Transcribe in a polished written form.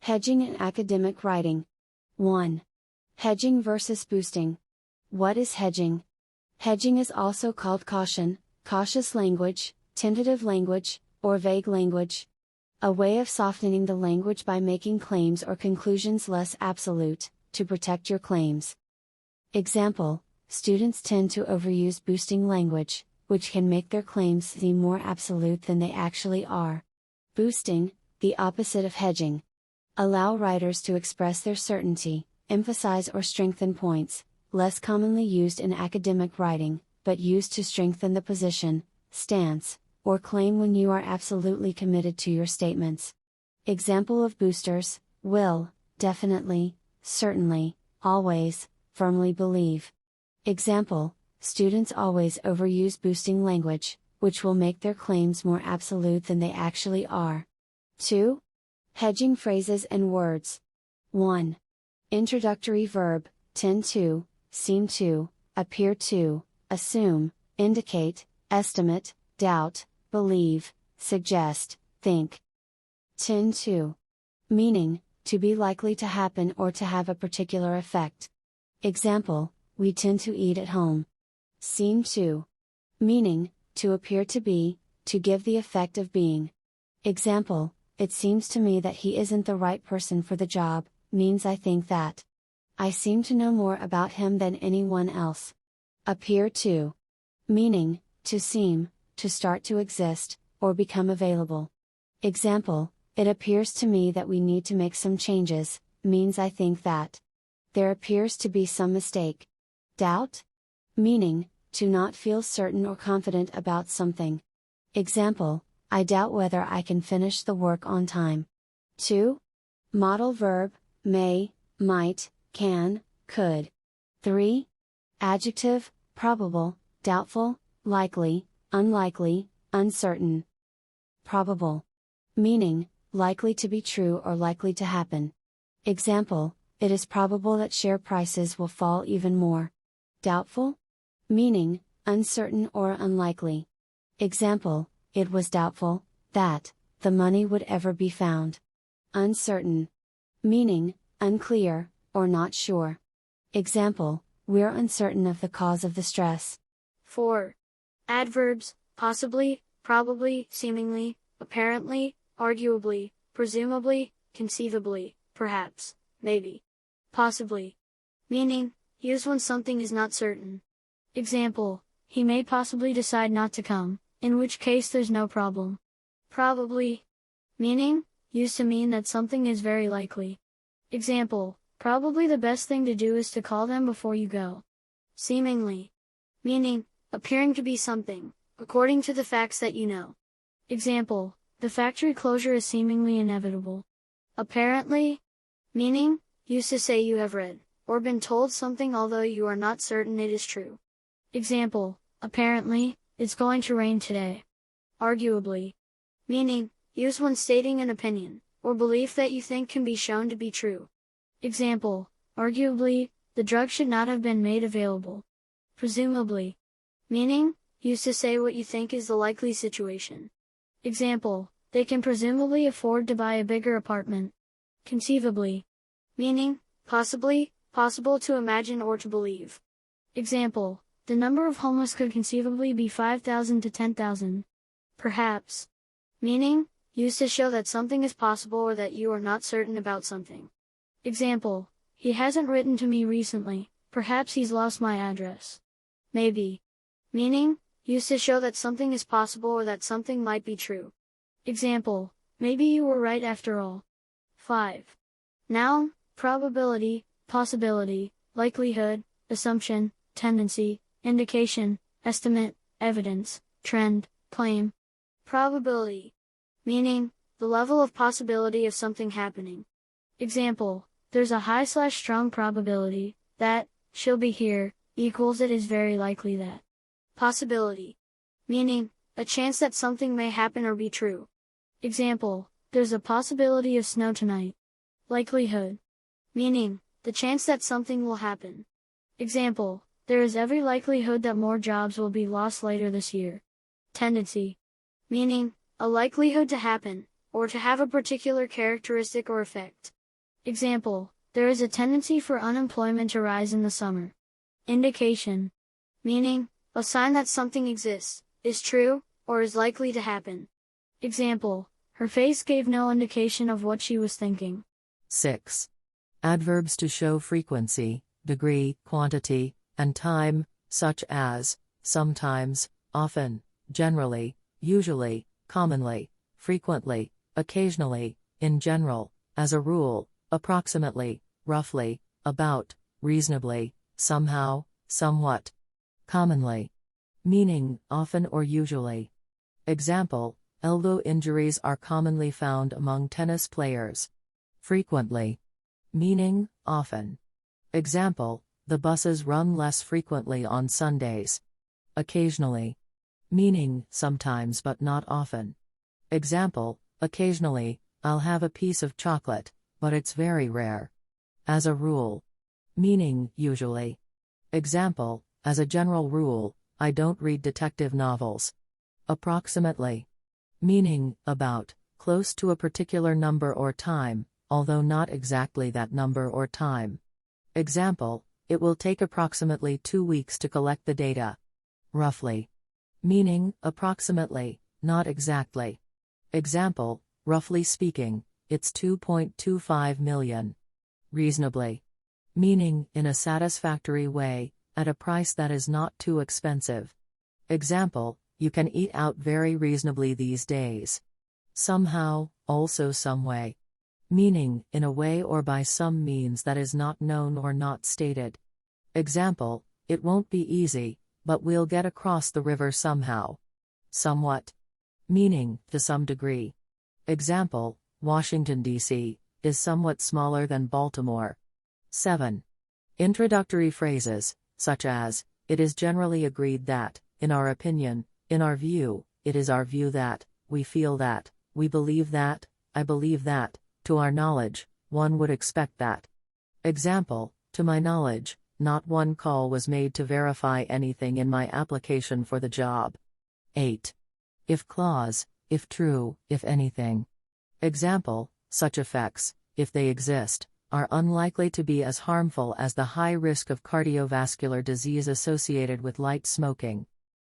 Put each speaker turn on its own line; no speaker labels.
Hedging in academic writing. 1. Hedging versus boosting. What is hedging? Hedging is also called caution, cautious language, tentative language, or vague language. A way of softening the language by making claims or conclusions less absolute, to protect your claims. Example: students tend to overuse boosting language, which can make their claims seem more absolute than they actually are. Boosting, the opposite of hedging. Allow writers to express their certainty, emphasize or strengthen points, less commonly used in academic writing, but used to strengthen the position, stance, or claim when you are absolutely committed to your statements. Example of boosters: will, definitely, certainly, always, firmly believe. Example: students always overuse boosting language, which will make their claims more absolute than they actually are. 2. Hedging phrases and words. 1. Introductory verb: tend to, seem to, appear to, assume, indicate, estimate, doubt, believe, suggest, think. Tend to. Meaning, to be likely to happen or to have a particular effect. Example: we tend to eat at home. Seem to. Meaning, to appear to be, to give the effect of being. Example: it seems to me that he isn't the right person for the job, means I think that. I seem to know more about him than anyone else. Appear to. Meaning, to seem, to start to exist, or become available. Example: it appears to me that we need to make some changes, means I think that. There appears to be some mistake. Doubt? Meaning, to not feel certain or confident about something. Example: I doubt whether I can finish the work on time. 2. Modal verb: may, might, can, could. 3. Adjective: probable, doubtful, likely, unlikely, uncertain. Probable. Meaning, likely to be true or likely to happen. Example: it is probable that share prices will fall even more. Doubtful? Meaning, uncertain or unlikely. Example: it was doubtful that the money would ever be found. Uncertain. Meaning, unclear, or not sure. Example: we're uncertain of the cause of the stress.
4. Adverbs: possibly, probably, seemingly, apparently, arguably, presumably, conceivably, perhaps, maybe. Possibly. Meaning, used when something is not certain. Example: he may possibly decide not to come, in which case there's no problem. Probably. Meaning, used to mean that something is very likely. Example: probably the best thing to do is to call them before you go. Seemingly. Meaning, appearing to be something, according to the facts that you know. Example: the factory closure is seemingly inevitable. Apparently. Meaning, used to say you have read, or been told something although you are not certain it is true. Example: apparently, it's going to rain today. Arguably. Meaning, used when stating an opinion, or belief that you think can be shown to be true. Example: arguably, the drug should not have been made available. Presumably. Meaning, used to say what you think is the likely situation. Example: they can presumably afford to buy a bigger apartment. Conceivably. Meaning, possibly, possible to imagine or to believe. Example: the number of homeless could conceivably be 5,000 to 10,000. Perhaps. Meaning, used to show that something is possible or that you are not certain about something. Example: he hasn't written to me recently, perhaps he's lost my address. Maybe. Meaning, used to show that something is possible or that something might be true. Example: maybe you were right after all. 5. Noun: probability, possibility, likelihood, assumption, tendency, indication, estimate, evidence, trend, claim. Probability. Meaning, the level of possibility of something happening. Example: there's a high/strong probability that she'll be here, equals it is very likely that. Possibility. Meaning, a chance that something may happen or be true. Example: there's a possibility of snow tonight. Likelihood. Meaning, the chance that something will happen. Example: there is every likelihood that more jobs will be lost later this year. Tendency. Meaning, a likelihood to happen, or to have a particular characteristic or effect. Example, there is a tendency for unemployment to rise in the summer. Indication. Meaning, a sign that something exists, is true, or is likely to happen. Example, her face gave no indication of what she was thinking.
6. Adverbs to show frequency, degree, quantity, and time, such as sometimes, often, generally, usually, commonly, frequently, occasionally, in general, as a rule, approximately, roughly, about, reasonably, somehow, somewhat. Commonly. Meaning, often or usually. Example, elbow injuries are commonly found among tennis players. Frequently. Meaning, often. Example, the buses run less frequently on Sundays. Occasionally. Meaning, sometimes but not often. Example, occasionally, I'll have a piece of chocolate, but it's very rare. As a rule. Meaning, usually. Example, as a general rule, I don't read detective novels. Approximately. Meaning, about, close to a particular number or time, although not exactly that number or time. Example, it will take approximately 2 weeks to collect the data. Roughly. Meaning, approximately, not exactly. Example, roughly speaking, it's 2.25 million. Reasonably. Meaning, in a satisfactory way, at a price that is not too expensive. Example, you can eat out very reasonably these days. Somehow, also some way. Meaning, in a way or by some means that is not known or not stated. Example, it won't be easy, but we'll get across the river somehow. Somewhat. Meaning, to some degree. Example, Washington, D.C., is somewhat smaller than Baltimore. 7. Introductory phrases, such as, it is generally agreed that, in our opinion, in our view, it is our view that, we feel that, we believe that, I believe that, to our knowledge, one would expect that. Example, to my knowledge, not one call was made to verify anything in my application for the job. 8. If clause, if true, if anything. Example, such effects, if they exist, are unlikely to be as harmful as the high risk of cardiovascular disease associated with light smoking.